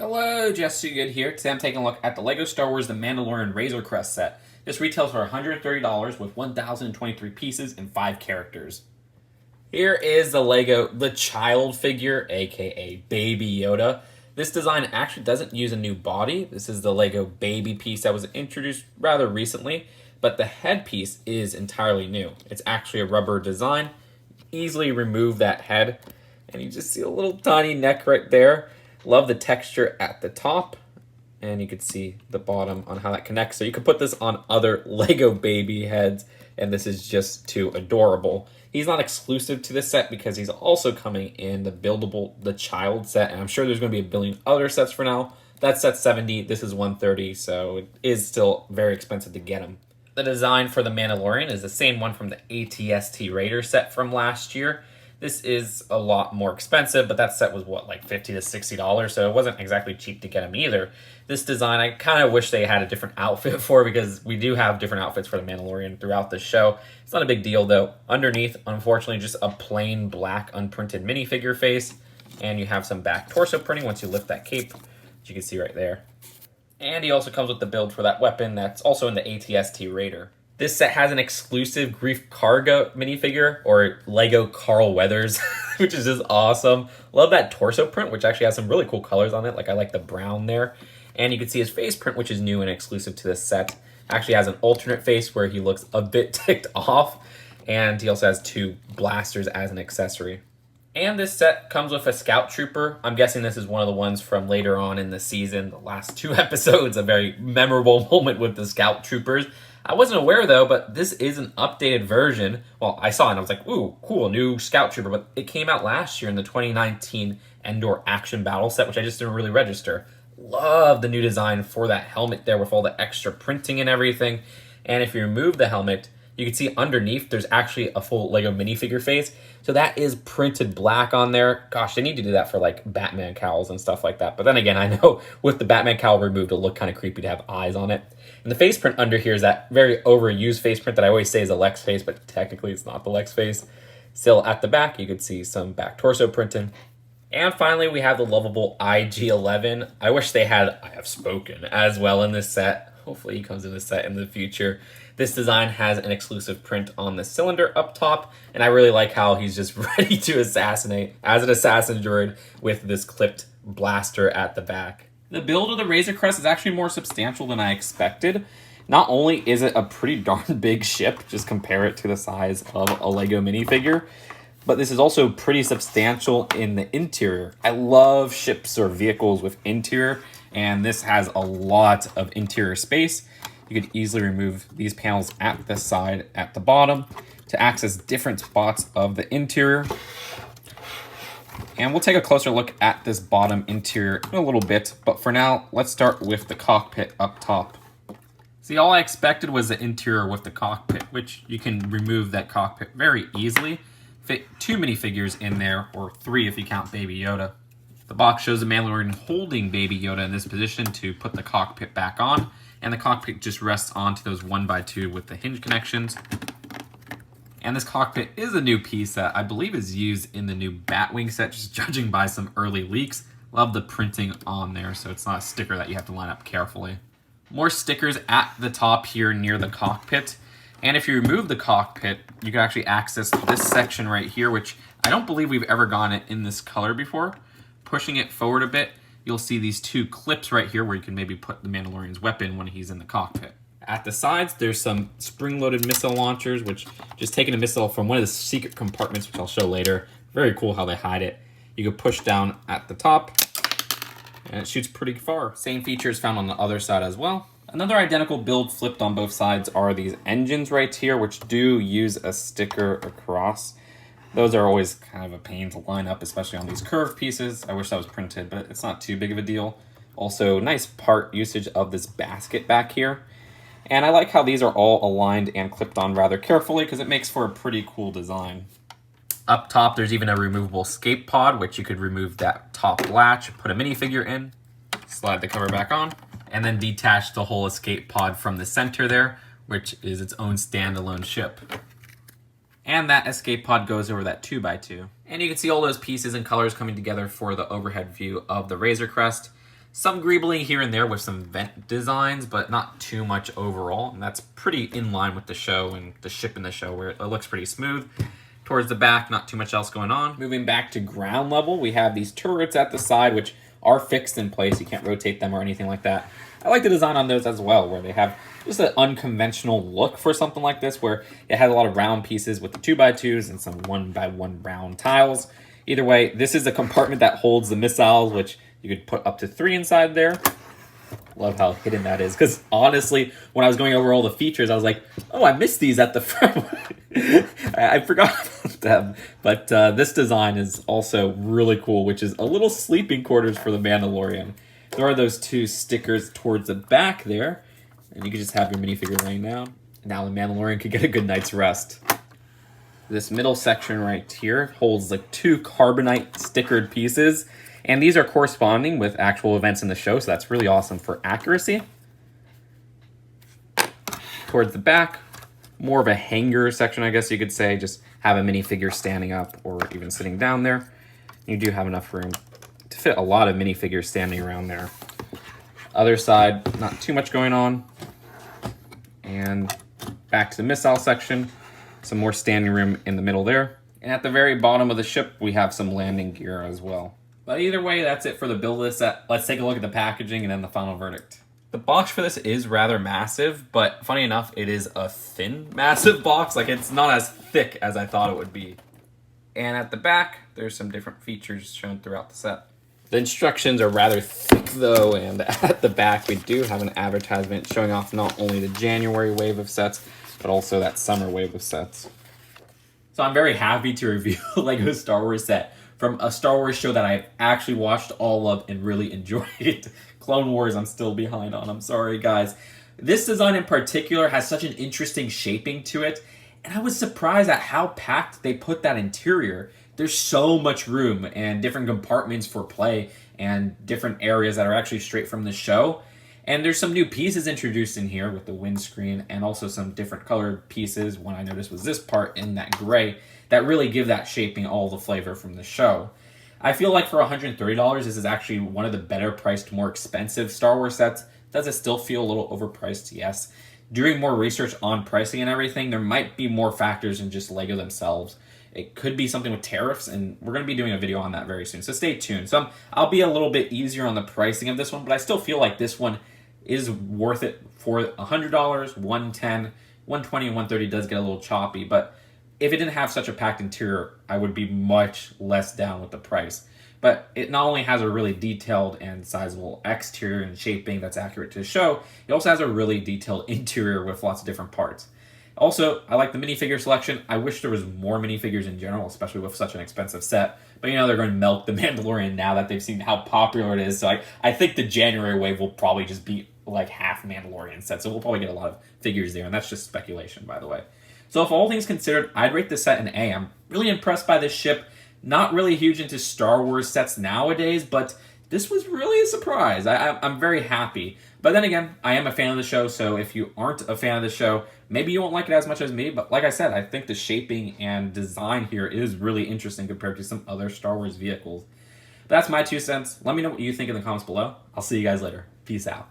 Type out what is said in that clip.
Hello, Jesse Good here. Today I'm taking a look at the LEGO Star Wars The Mandalorian Razor Crest set. This retails for $130 with 1,023 pieces and 5 characters. Here is the LEGO The Child figure, aka Baby Yoda. This design actually doesn't use a new body. This is the LEGO Baby piece that was introduced rather recently, but the headpiece is entirely new. It's actually a rubber design. Easily remove that head, and you just see a little tiny neck right there. Love the texture at the top, and you can see the bottom on how that connects. So you could put this on other LEGO Baby heads, and this is just too adorable. He's not exclusive to this set because he's also coming in the buildable The Child set, and I'm sure there's going to be a billion other sets for now. That set's $70, this is $130, so it is still very expensive to get him. The design for the Mandalorian is the same one from the ATST Raider set from last year. This is a lot more expensive, but that set was, what, like $50 to $60, so it wasn't exactly cheap to get him either. This design, I kind of wish they had a different outfit for, because we do have different outfits for the Mandalorian throughout the show. It's not a big deal, though. Underneath, unfortunately, just a plain black unprinted minifigure face, and you have some back torso printing once you lift that cape, which you can see right there. And he also comes with the build for that weapon that's also in the ATST Raider. This set has an exclusive Grief Cargo minifigure, or LEGO Carl Weathers, which is just awesome. Love that torso print, which actually has some really cool colors on it. Like, I like the brown there. And you can see his face print, which is new and exclusive to this set. Actually has an alternate face where he looks a bit ticked off. And he also has 2 blasters as an accessory. And this set comes with a Scout Trooper. I'm guessing this is one of the ones from later on in the season. The last 2 episodes, a very memorable moment with the Scout Troopers. I wasn't aware, though, but this is an updated version. Well, I saw it and I was like, ooh, cool, new Scout Trooper. But it came out last year in the 2019 Endor Action Battle set, which I just didn't really register. Love the new design for that helmet there with all the extra printing and everything. And if you remove the helmet, you can see underneath there's actually a full LEGO minifigure face. So that is printed black on there. Gosh, they need to do that for like Batman cowls and stuff like that. But then again, I know with the Batman cowl removed, it'll look kind of creepy to have eyes on it. And the face print under here is that very overused face print that I always say is a Lex face, but technically it's not the Lex face. Still at the back, you could see some back torso printing. And finally, we have the lovable IG-11. I wish they had I Have Spoken as well in this set. Hopefully he comes in this set in the future. This design has an exclusive print on the cylinder up top, and I really like how he's just ready to assassinate as an assassin droid with this clipped blaster at the back. The build of the Razor Crest is actually more substantial than I expected. Not only is it a pretty darn big ship, just compare it to the size of a LEGO minifigure, but this is also pretty substantial in the interior. I love ships or vehicles with interior, and this has a lot of interior space. You could easily remove these panels at the side, at the bottom, to access different spots of the interior. And we'll take a closer look at this bottom interior in a little bit, but for now, let's start with the cockpit up top. See, all I expected was the interior with the cockpit, which you can remove that cockpit very easily. Fit 2 minifigures in there, or 3 if you count Baby Yoda. The box shows the Mandalorian holding Baby Yoda in this position to put the cockpit back on, and the cockpit just rests onto those 1x2 with the hinge connections. And this cockpit is a new piece that I believe is used in the new Batwing set, just judging by some early leaks. Love the printing on there, so it's not a sticker that you have to line up carefully. More stickers at the top here near the cockpit. And if you remove the cockpit, you can actually access this section right here, which I don't believe we've ever gotten it in this color before. Pushing it forward a bit, you'll see these 2 clips right here where you can maybe put the Mandalorian's weapon when he's in the cockpit. At the sides, there's some spring-loaded missile launchers, which just taking a missile from one of the secret compartments, which I'll show later. Very cool how they hide it. You can push down at the top, and it shoots pretty far. Same features found on the other side as well. Another identical build flipped on both sides are these engines right here, which do use a sticker across. Those are always kind of a pain to line up, especially on these curved pieces. I wish that was printed, but it's not too big of a deal. Also, nice part usage of this basket back here. And I like how these are all aligned and clipped on rather carefully because it makes for a pretty cool design. Up top, there's even a removable escape pod, which you could remove that top latch, put a minifigure in, slide the cover back on, and then detach the whole escape pod from the center there, which is its own standalone ship. And that escape pod goes over that 2x2. And you can see all those pieces and colors coming together for the overhead view of the Razor Crest. Some greebling here and there with some vent designs, but not too much overall. And that's pretty in line with the show and the ship in the show, where it looks pretty smooth. Towards the back, not too much else going on. Moving back to ground level, we have these turrets at the side, which are fixed in place. You can't rotate them or anything like that. I like the design on those as well, where they have just an unconventional look for something like this, where it has a lot of round pieces with the 2x2s and some 1x1 round tiles. Either way, this is a compartment that holds the missiles, which you could put up to 3 inside there. Love how hidden that is, because honestly, when I was going over all the features, I was like, oh, I missed these at the front. I forgot about them. But this design is also really cool, which is a little sleeping quarters for the Mandalorian. There are those 2 stickers towards the back there, and you can just have your minifigure laying down. Now the Mandalorian could get a good night's rest. This middle section right here holds like 2 carbonite stickered pieces, and these are corresponding with actual events in the show, so that's really awesome for accuracy. Towards the back, more of a hanger section, I guess you could say. Just have a minifigure standing up or even sitting down there. You do have enough room to fit a lot of minifigures standing around there. Other side, not too much going on. And back to the missile section. Some more standing room in the middle there. And at the very bottom of the ship, we have some landing gear as well. But either way, that's it for the build of this set. Let's take a look at the packaging and then the final verdict. The box for this is rather massive, but funny enough, it is a thin, massive box. Like, it's not as thick as I thought it would be. And at the back, there's some different features shown throughout the set. The instructions are rather thick, though, and at the back, we do have an advertisement showing off not only the January wave of sets, but also that summer wave of sets. So I'm very happy to review a LEGO Star Wars set from a Star Wars show that I've actually watched all of and really enjoyed. Clone Wars, I'm still behind on. I'm sorry, guys. This design in particular has such an interesting shaping to it, and I was surprised at how packed they put that interior. There's so much room and different compartments for play and different areas that are actually straight from the show. And there's some new pieces introduced in here with the windscreen and also some different colored pieces. One I noticed was this part in that gray that really give that shaping all the flavor from the show. I feel like for $130, this is actually one of the better priced, more expensive Star Wars sets. Does it still feel a little overpriced? Yes. Doing more research on pricing and everything, there might be more factors than just LEGO themselves. It could be something with tariffs, and we're going to be doing a video on that very soon, so stay tuned. So I'll be a little bit easier on the pricing of this one, but I still feel like this one is worth it for $100, $110, $120, and $130 does get a little choppy, but if it didn't have such a packed interior, I would be much less down with the price. But it not only has a really detailed and sizable exterior and shaping that's accurate to the show, it also has a really detailed interior with lots of different parts. Also, I like the minifigure selection. I wish there was more minifigures in general, especially with such an expensive set. But you know, they're going to milk the Mandalorian now that they've seen how popular it is. So I think the January wave will probably just be like half Mandalorian set. So we'll probably get a lot of figures there. And that's just speculation, by the way. So if all things considered, I'd rate this set an A. I'm really impressed by this ship. Not really huge into Star Wars sets nowadays, but this was really a surprise. I'm very happy. But then again, I am a fan of the show, so if you aren't a fan of the show, maybe you won't like it as much as me. But like I said, I think the shaping and design here is really interesting compared to some other Star Wars vehicles. But that's my 2 cents. Let me know what you think in the comments below. I'll see you guys later. Peace out.